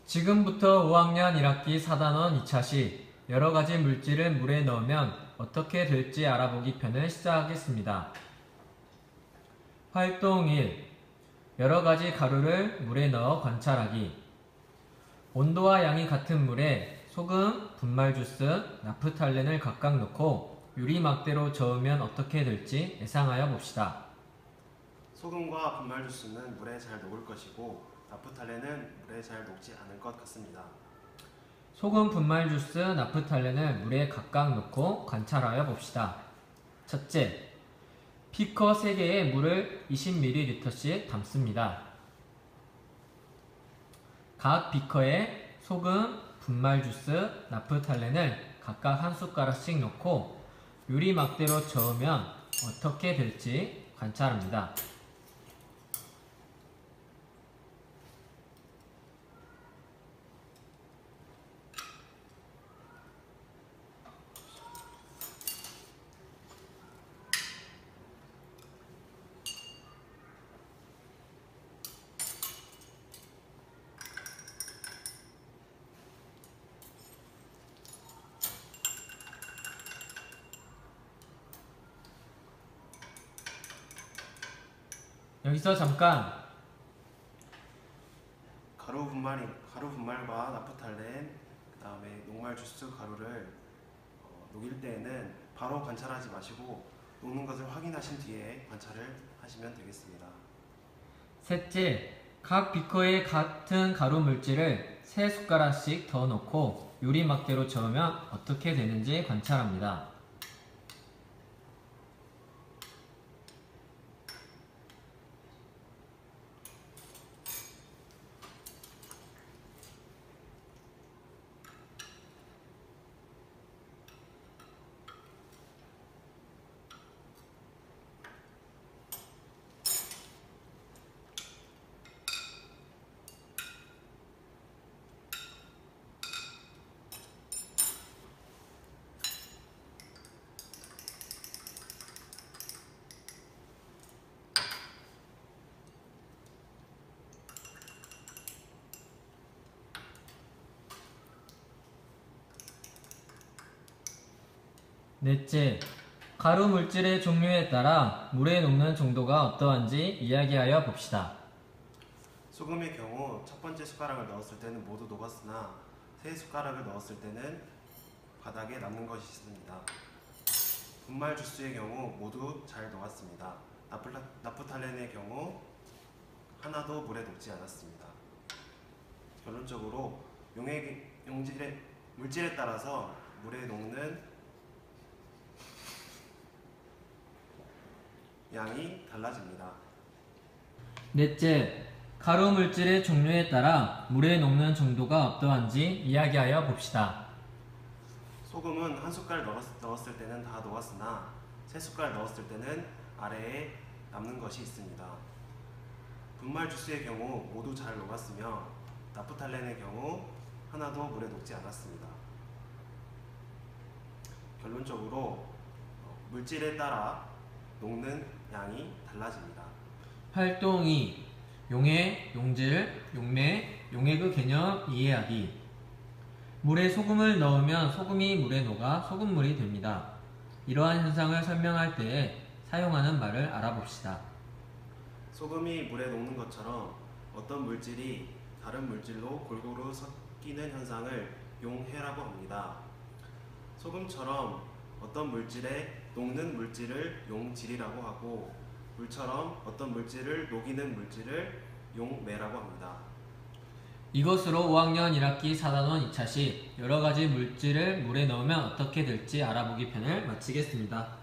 지금부터 5학년 1학기 4단원 2차 시 여러가지 물질을 물에 넣으면 어떻게 될지 알아보기 편을 시작하겠습니다. 활동 1. 여러가지 가루를 물에 넣어 관찰하기. 온도와 양이 같은 물에 소금, 분말 주스, 나프탈렌을 각각 넣고 유리막대로 저으면 어떻게 될지 예상하여 봅시다. 소금과 분말 주스는 물에 잘 녹을 것이고 나프탈렌은 물에 잘 녹지 않을 것 같습니다. 소금, 분말 주스, 나프탈렌을 물에 각각 넣고 관찰하여 봅시다. 첫째, 비커 3개에 물을 20ml씩 담습니다. 각 비커에 소금, 분말 주스, 나프탈렌을 각각 한 숟가락씩 넣고 유리 막대로 저으면 어떻게 될지 관찰합니다. 여기서 잠깐 가루 분말과 나프탈렌, 그 다음에 녹말 주스 가루를 녹일 때에는 바로 관찰하지 마시고 녹는 것을 확인하신 뒤에 관찰을 하시면 되겠습니다. 셋째, 각 비커에 같은 가루 물질을 3숟가락씩 더 넣고 유리 막대로 저으면 어떻게 되는지 관찰합니다. 넷째, 가루 물질의 종류에 따라 물에 녹는 정도가 어떠한지 이야기하여 봅시다. 소금의 경우 첫 번째 숟가락을 넣었을 때는 모두 녹았으나 세 숟가락을 넣었을 때는 바닥에 남는 것이 있습니다. 분말 주스의 경우 모두 잘 녹았습니다. 나프탈렌의 경우 하나도 물에 녹지 않았습니다. 결론적으로 물질에 따라서 물에 녹는 양이 달라집니다. 넷째, 가루 물질의 종류에 따라 물에 녹는 정도가 어떠한지 이야기하여 봅시다. 소금은 한 숟갈 넣었을 때는 다 녹았으나 세 숟갈 넣었을 때는 아래에 남는 것이 있습니다. 분말 주스의 경우 모두 잘 녹았으며 나프탈렌의 경우 하나도 물에 녹지 않았습니다. 결론적으로 물질에 따라 녹는 양이 달라집니다. 활동 2. 용해, 용질, 용매, 용액의 개념 이해하기. 물에 소금을 넣으면 소금이 물에 녹아 소금물이 됩니다. 이러한 현상을 설명할 때에 사용하는 말을 알아봅시다. 소금이 물에 녹는 것처럼 어떤 물질이 다른 물질로 골고루 섞이는 현상을 용해라고 합니다. 소금처럼 어떤 물질에 녹는 물질을 용질이라고 하고 물처럼 어떤 물질을 녹이는 물질을 용매라고 합니다. 이것으로 5학년 1학기 4단원 2차 시 여러가지 물질을 물에 넣으면 어떻게 될지 알아보기 편을 마치겠습니다.